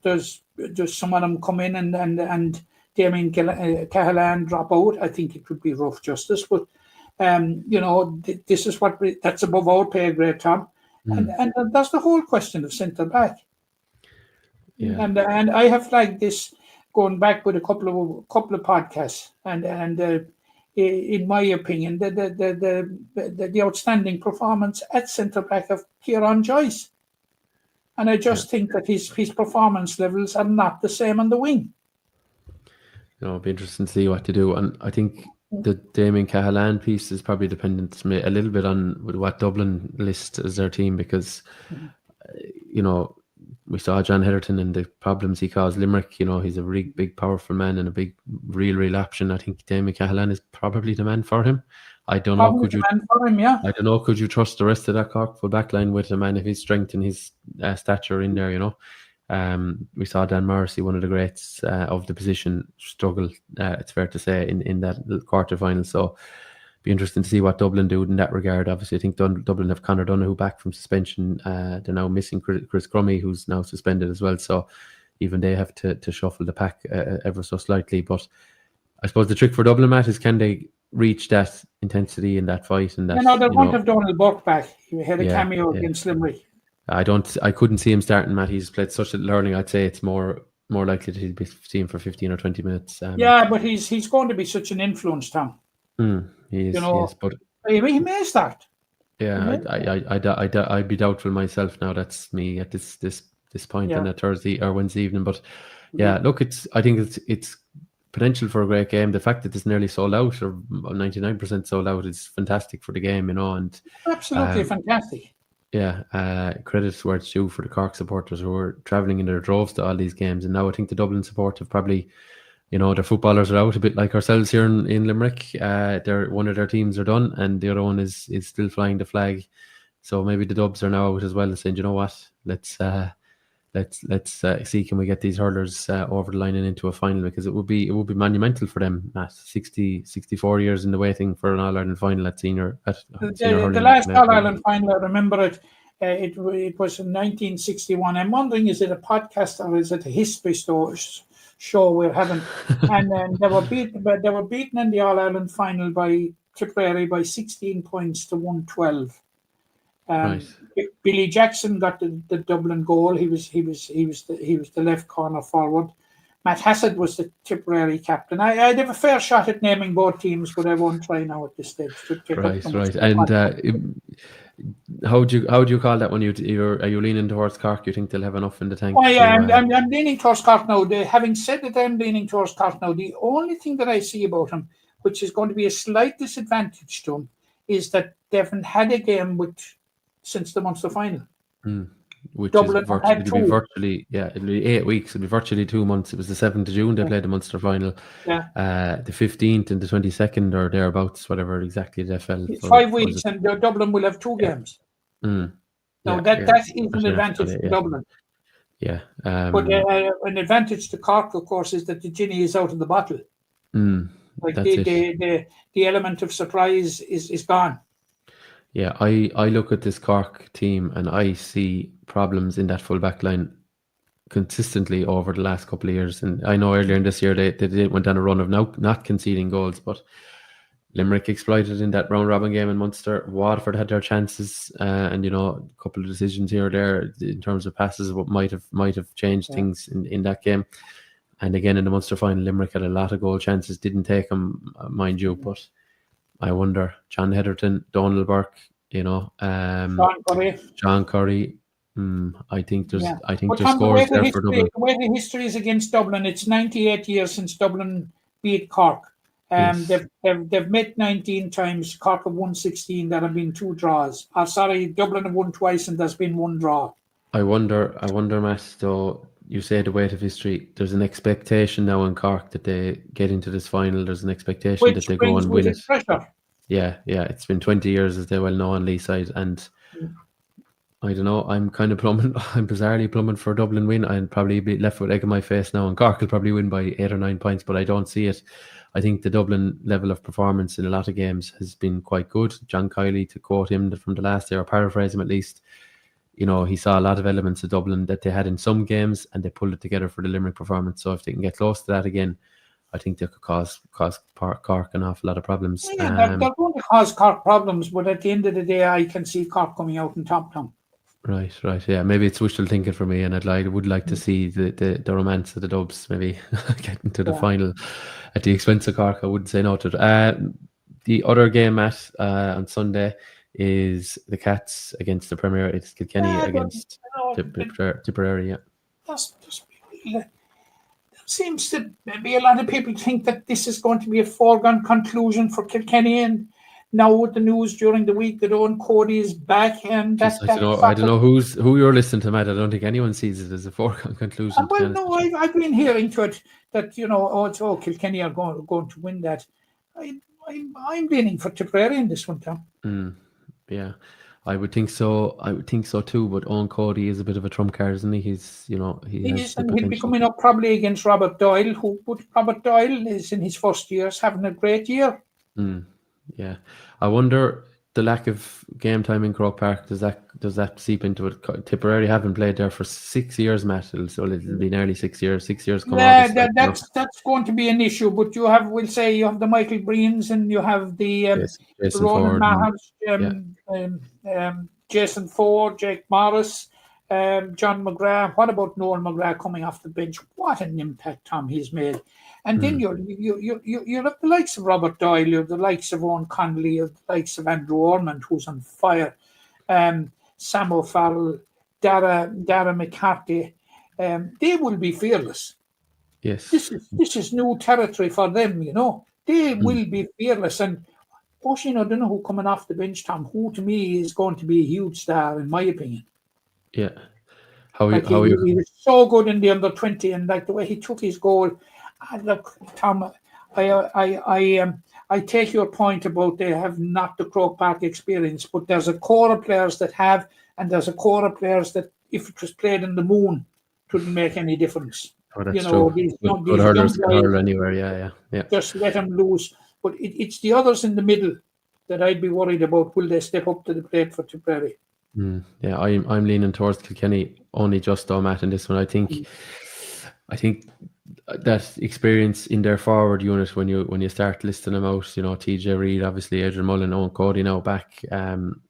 some of them come in and Damien Cahalane drop out? I think it would be rough justice, but this is that's above our pay grade, Tom. And that's the whole question of centre back. Yeah. And I have flagged this going back with a couple of podcasts, and in my opinion, the outstanding performance at centre back of Kieran Joyce. And I just think that his performance levels are not the same on the wing. It'll be interesting to see what to do. And I think the Damien Cahalane piece is probably dependent a little bit on what Dublin list as their team, because, we saw John Heatherton and the problems he caused Limerick. He's a really big, powerful man and a big, real option. I think Damien Cahalane is probably the man for him. I don't know. I don't know. Could you trust the rest of that Cork full back line with a man of his strength and his stature in there? We saw Dan Morrissey, one of the greats of the position, struggle. It's fair to say in that quarter final. So, be interesting to see what Dublin do in that regard. Obviously, I think Dublin have Conor Donoghue back from suspension. They're now missing Chris Crummy, who's now suspended as well. So, even they have to shuffle the pack ever so slightly. But I suppose the trick for Dublin, Matt, is can they reach that intensity in that fight? And that, they won't have Donald Burke back. He had a cameo against Limerick. I couldn't see him starting, Matt. He's played such a learning. I'd say it's more likely that he'll be seen for 15 or 20 minutes. But he's going to be such an influence, Tom. He is, but he may start. Yeah, I'd be doubtful myself now. That's me at this point on a Thursday or Wednesday evening. But look, I think it's potential for a great game. The fact that it's nearly sold out or 99% sold out is fantastic for the game, and absolutely fantastic. Yeah, credit where it's due for the Cork supporters who are travelling in their droves to all these games. And now I think the Dublin support have probably, their footballers are out a bit like ourselves here in Limerick. One of their teams are done and the other one is still flying the flag. So maybe the Dubs are now out as well and saying, you know what, let's see, can we get these hurlers over the line and into a final, because it would be monumental for them. 64 years in the waiting for an All-Ireland final at senior. The last All-Ireland final, I remember it. It was in 1961. I'm wondering, is it a podcast or is it a history show we're having. And then they were beaten in the All Ireland final by Tipperary by 16 points to 112. Right. Billy Jackson got the Dublin goal. He was the left corner forward. Matt Hassett was the Tipperary captain. I'd have a fair shot at naming both teams, but I won't try now at this stage. Right. And how do you call that when are you leaning towards Cork? You think they'll have enough in the tank? Oh yeah, I'm leaning towards Cork now. Having said that, I'm leaning towards Cork now. The only thing that I see about them, which is going to be a slight disadvantage to them, is that they haven't had a game since the Munster final. Which Dublin it'll be 8 weeks. It'll be virtually 2 months. It was the 7th of June they played the Munster final. Yeah. The 15th and the 22nd or thereabouts, whatever exactly they fell. It's 5 weeks, and Dublin will have 2 games. That is an advantage to Dublin. Yeah. But an advantage to Cork, of course, is that the genie is out of the bottle. Like the element of surprise is gone. Yeah, I look at this Cork team and I see problems in that full back line consistently over the last couple of years. And I know earlier in this year they went on a run of not conceding goals, but Limerick exploited in that round robin game in Munster. Waterford had their chances, and a couple of decisions here or there in terms of passes what might have changed things in that game. And again in the Munster final, Limerick had a lot of goal chances, didn't take them, mind you, but I wonder, John Heatherton, Donald Burke, John Curry. I think there's scores there for Dublin. The way the history is against Dublin, it's 98 years since Dublin beat Cork. They've met 19 times. Cork have won 16. There have been 2 draws. Dublin have won twice, and there's been 1 draw. I wonder, Matt. Though you say the weight of history, there's an expectation now in Cork that they get into this final. There's an expectation that they go and win it. Pressure. Yeah. It's been 20 years, as they well know, on Lee's side, and I don't know. I'm kind of plumbing. I'm bizarrely plumbing for a Dublin win. I'd probably be left with egg on my face now, and Cork will probably win by 8 or 9 points, but I don't see it. I think the Dublin level of performance in a lot of games has been quite good. John Kiley, to quote him from the last year, or paraphrase him at least, he saw a lot of elements of Dublin that they had in some games, and they pulled it together for the Limerick performance. So if they can get close to that again, I think they could cause Cork an awful lot of problems. Yeah, they're going to cause Cork problems, but at the end of the day, I can see Cork coming out in top down. Right. Yeah, maybe it's wishful thinking for me, and I would like to see the romance of the Dubs maybe getting to the final at the expense of Cork. I wouldn't say no to it. The other game, Matt, on Sunday is the Cats against the Premier. It's Kilkenny against Tipperary. Yeah. There seems to be a lot of people think that this is going to be a foregone conclusion for Kilkenny, and now with the news during the week that Owen Cody is back, and I don't know who you're listening to, Matt. I don't think anyone sees it as a foregone conclusion. Well, no, I've been hearing to it that Kilkenny are going to win that. I'm leaning for Tipperary in this one, Tom. Yeah, I would think so. I would think so too. But Owen Cody is a bit of a trump card, isn't he? He'll be coming up probably against Robert Doyle. Robert Doyle is in his first years, having a great year. Yeah, I wonder the lack of game time in Croke Park, does that seep into it? Tipperary haven't played there for 6 years, Matt. It'll be nearly 6 years. 6 years. That's going to be an issue. But you have the Michael Breens, and you have the Ronan Mahers, Jason Ford, Jake Morris, John McGrath. What about Noel McGrath coming off the bench? What an impact, Tom, he's made. And then you have the likes of Robert Doyle, you have the likes of Owen Connolly, you have the likes of Andrew Ormond, who's on fire, Sam O'Farrell, Dara McCarthy. They will be fearless. Yes. This is new territory for them, They will be fearless. And I don't know who coming off the bench, Tom, who to me is going to be a huge star, in my opinion. Yeah. He was so good in the under-20, and the way he took his goal. Look, Tom, I take your point about they have not the Croke Park experience, but there's a core of players that have, and there's a core of players that, if it was played in the moon, wouldn't make any difference. Oh, that's true. These hurlers can hurl anywhere, yeah. Just let them loose. But it's the others in the middle that I'd be worried about. Will they step up to the plate for Tipperary? Yeah, I'm leaning towards Kilkenny only just though, Matt, in this one. I think that experience in their forward unit when you start listing them out. TJ Reid, obviously Adrian Mullen, Owen Cody now back. John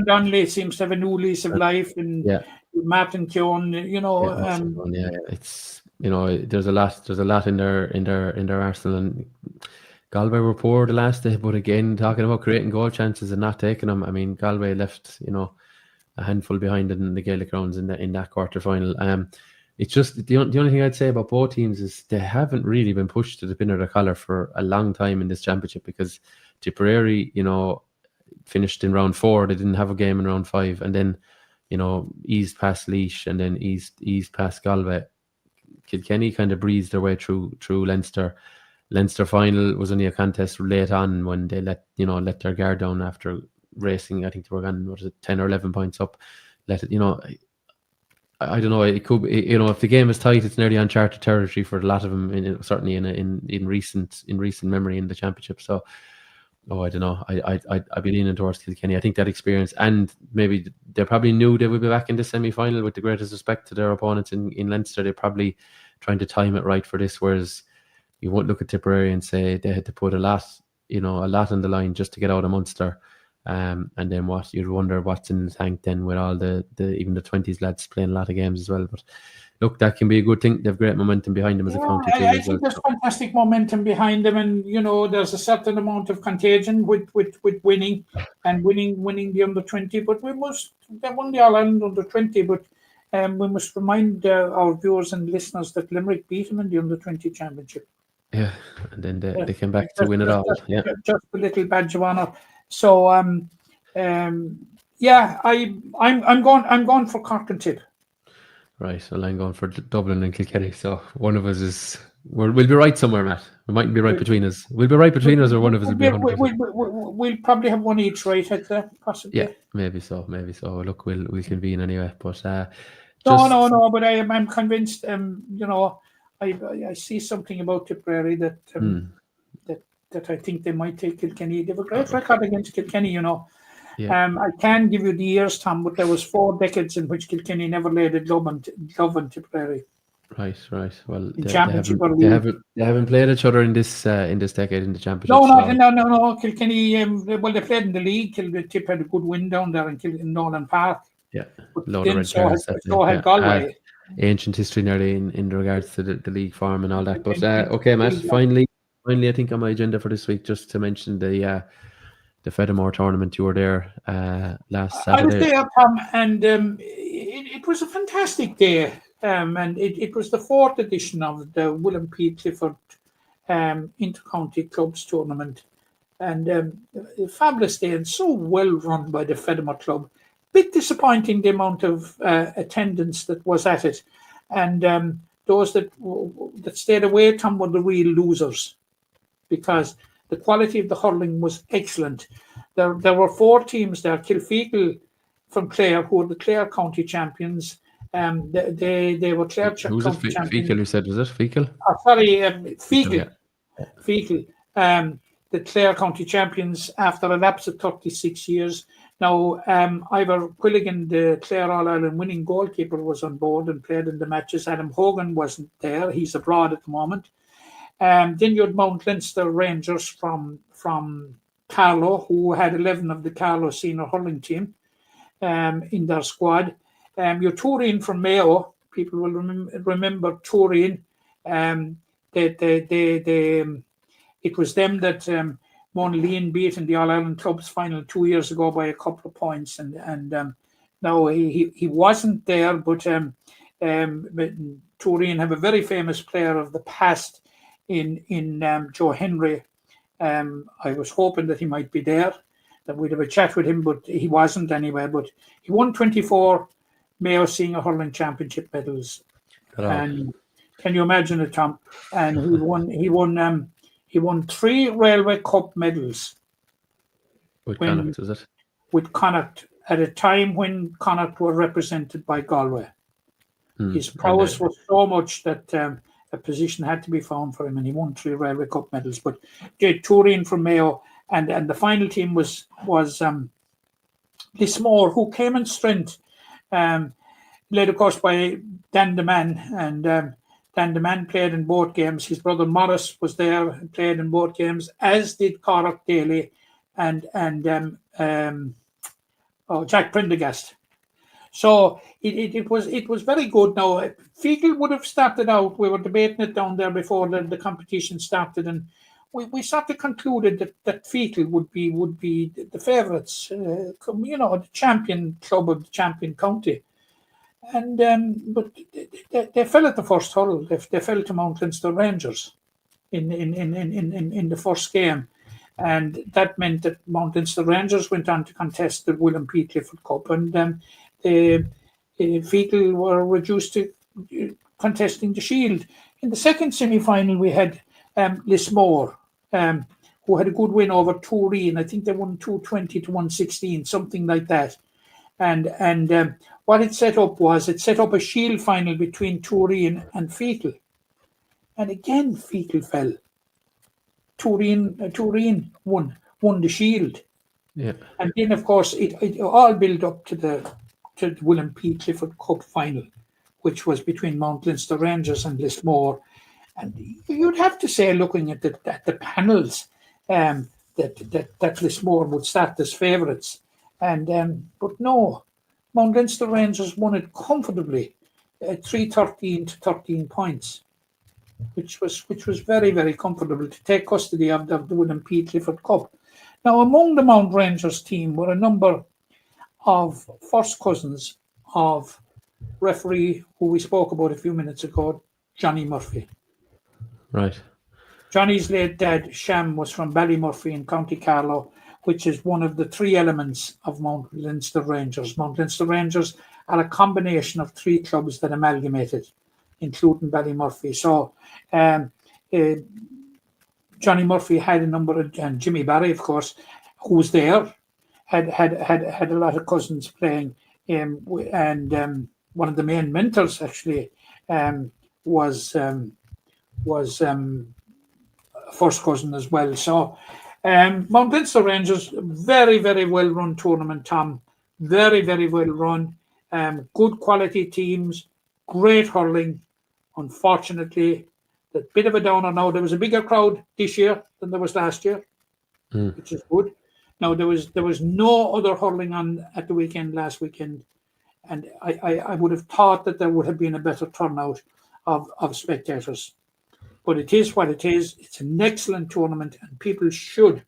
Donnelly seems to have a new lease of life, and Martin Keown. It's there's a lot in their arsenal. And Galway were poor the last day, but again, talking about creating goal chances and not taking them. I mean, Galway left a handful behind in the Gaelic rounds in that quarter final. It's just the only thing I'd say about both teams is they haven't really been pushed to the pin of their collar for a long time in this championship, because Tipperary, finished in round 4. They didn't have a game in round 5, and then eased past Laois, and then eased past Galway. Kilkenny kind of breezed their way through Leinster. Leinster final was only a contest late on when they let their guard down after racing. I think they were gone 10 or 11 points up. I don't know. It could, if the game is tight, it's nearly uncharted territory for a lot of them. Certainly in recent memory in the championship. So, I don't know. I'd be leaning towards Kilkenny. I think that experience, and maybe they probably knew they would be back in the semi-final. With the greatest respect to their opponents in Leinster, they're probably trying to time it right for this. Whereas you won't look at Tipperary and say they had to put a lot on the line just to get out of Munster. And then you'd wonder what's in the tank then with all the even the 20s lads playing a lot of games as well. But look, that can be a good thing. They have great momentum behind them as a county team. I think there's fantastic momentum behind them, and there's a certain amount of contagion with winning the under 20. But they won the All Ireland under 20. But we must remind our viewers and listeners that Limerick beat them in the under 20 championship. Yeah, and then they came back to win it all. Just a little badge of honour. So I'm going for Cork and Tip. Right, well, I'm going for Dublin and Kilkenny. So one of us we'll be right somewhere, Matt. We mightn't be right between us. We'll be right between us, or one of us will be 100%. We'll probably have one each, right? Possibly. Yeah, maybe so. Look, we'll convene anyway. But no. But I'm convinced. I see something about Tipperary that I think they might take Kilkenny. They have a great record against Kilkenny, I can give you the years, Tom, but there was 4 decades in which Kilkenny never laid a glove on Tipperary. Right. Well, they haven't played each other in this decade in the championship. No. Kilkenny, they played in the league. Tip had a good win down there in Nolan Park. Yeah, load of red cards. So had Galway. Ancient history nearly in regards to the league form and all that. But okay, Matt. Finally, I think on my agenda for this week, just to mention the Fedomore tournament. You were there last Saturday. I was there, Tom, and it was a fantastic day. And it was the 4th edition of the William P. Clifford Intercounty Clubs tournament. And a fabulous day, and so well run by the Fedomore Club. Bit disappointing the amount of attendance that was at it. And those that stayed away, Tom, were the real losers, because the quality of the hurling was excellent. There were 4 teams there. Kilfeacle from Clare, who were the Clare County champions. They were Clare County champions. Who was it? Fecal, you said, was it? Fecal? Fecal. Fecal. The Clare County champions after a lapse of 36 years. Now, Ivor Quilligan, the Clare All-Ireland winning goalkeeper, was on board and played in the matches. Adam Hogan wasn't there. He's abroad at the moment. Then you had Mount Leinster Rangers from Carlow, who had 11 of the Carlow senior hurling team in their squad. Your Turin from Mayo, people will remember Turin. It was them that Mon Lean beat in the All-Ireland Clubs final 2 years ago by a couple of points. And now he wasn't there, but Turin have a very famous player of the past in Joe Henry. I was hoping that he might be there, that we'd have a chat with him, but he wasn't anyway. But he won 24 Mayo Senior Hurling Championship medals. And can you imagine it, Tom? And he won 3 Railway Cup medals. With Connacht, is it? With Connacht, at a time when Connacht were represented by Galway. His prowess was so much that a position had to be found for him, and he won 3 Railway Cup medals. But Turin from Mayo, and the final team was Lismore, who came in strength, led of course by Dan the Man, and Dan the Man played in both games. His brother Morris was there and played in both games, as did Cormac Daly and Jack Prendergast. So it was very good. Now, Fecal would have started out. We were debating it down there before the competition started, and we sort of concluded that Fecal would be the favourites. The champion club of the champion county. And but they fell at the first hurl. They fell to Mount Leinster Rangers in the first game, and that meant that Mount Leinster Rangers went on to contest the William P. Clifford Cup, and Fecal were reduced to contesting the Shield. In the second semi-final, we had Lismore, who had a good win over Toureen. I think they won 220 to 116, something like that. And what it set up a Shield final between Toureen and Fecal. And again, Fecal fell. Toureen won the Shield. Yeah. And then, of course, it all built up to the William P. Clifford Cup final, which was between Mount Leinster Rangers and Lismore. And you'd have to say, looking at the panels, that Lismore would start as favourites. But no, Mount Leinster Rangers won it comfortably, 3-13 to 13 points, which was very, very comfortable to take custody of the William P. Clifford Cup. Now, among the Mount Rangers team were a number of first cousins of referee who we spoke about a few minutes ago, Johnny Murphy. Right. Johnny's late dad, Sham, was from Ballymurphy in County Carlow, which is one of the three elements of Mount Leinster Rangers. Mount Leinster Rangers are a combination of three clubs that amalgamated, including Ballymurphy. So Johnny Murphy had a number of, and Jimmy Barry, of course, who was there, had a lot of cousins playing, and one of the main mentors actually was first cousin as well. So Mount Leinster Rangers, very, very well run tournament, Tom. Very, very well run. Good quality teams, great hurling. Unfortunately, a bit of a downer now. There was a bigger crowd this year than there was last year, which is good. Now there was no other hurling on at the weekend last weekend, and I would have thought that there would have been a better turnout of spectators. But it is what it is. It's an excellent tournament, and people should,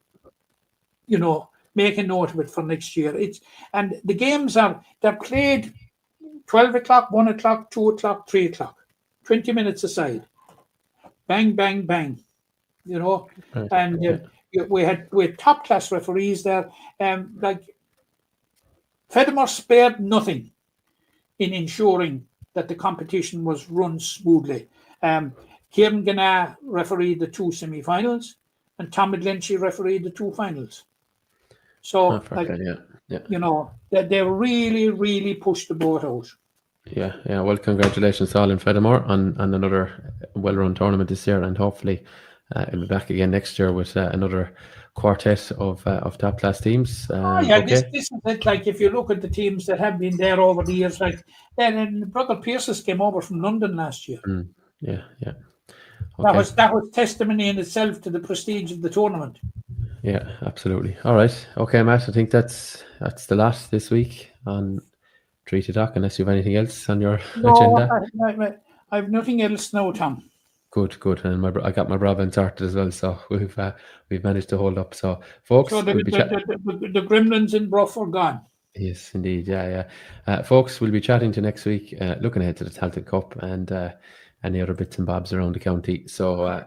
make a note of it for next year. And the games they're played 12 o'clock, 1 o'clock, 2 o'clock, 3 o'clock, 20 minutes aside. Bang, bang, bang. Right. And we had top class referees there. Like Fedomore spared nothing in ensuring that the competition was run smoothly. Kieran Gannah refereed the two semi-finals, and Tom McGlinchey refereed the two finals. So, they really, really pushed the boat out. Yeah. Well, congratulations to all in Fedomore on another well-run tournament this year, and hopefully it'll be back again next year with another quartet of top-class teams. This is it. Like, if you look at the teams that have been there over the years, like then Brother Pierce's came over from London last year. Yeah. Okay. That was testimony in itself to the prestige of the tournament. Yeah, absolutely. All right. Okay, Matt, I think that's the last this week on Treaty Talk, unless you have anything else on your agenda. I have nothing else now, Tom. Good. And I got my Brabant sorted as well, so we've managed to hold up. So, folks, the gremlins in Bruff are gone. Yes, indeed. Yeah. Folks, we'll be chatting to next week, looking ahead to the Talton Cup and any other bits and bobs around the county. So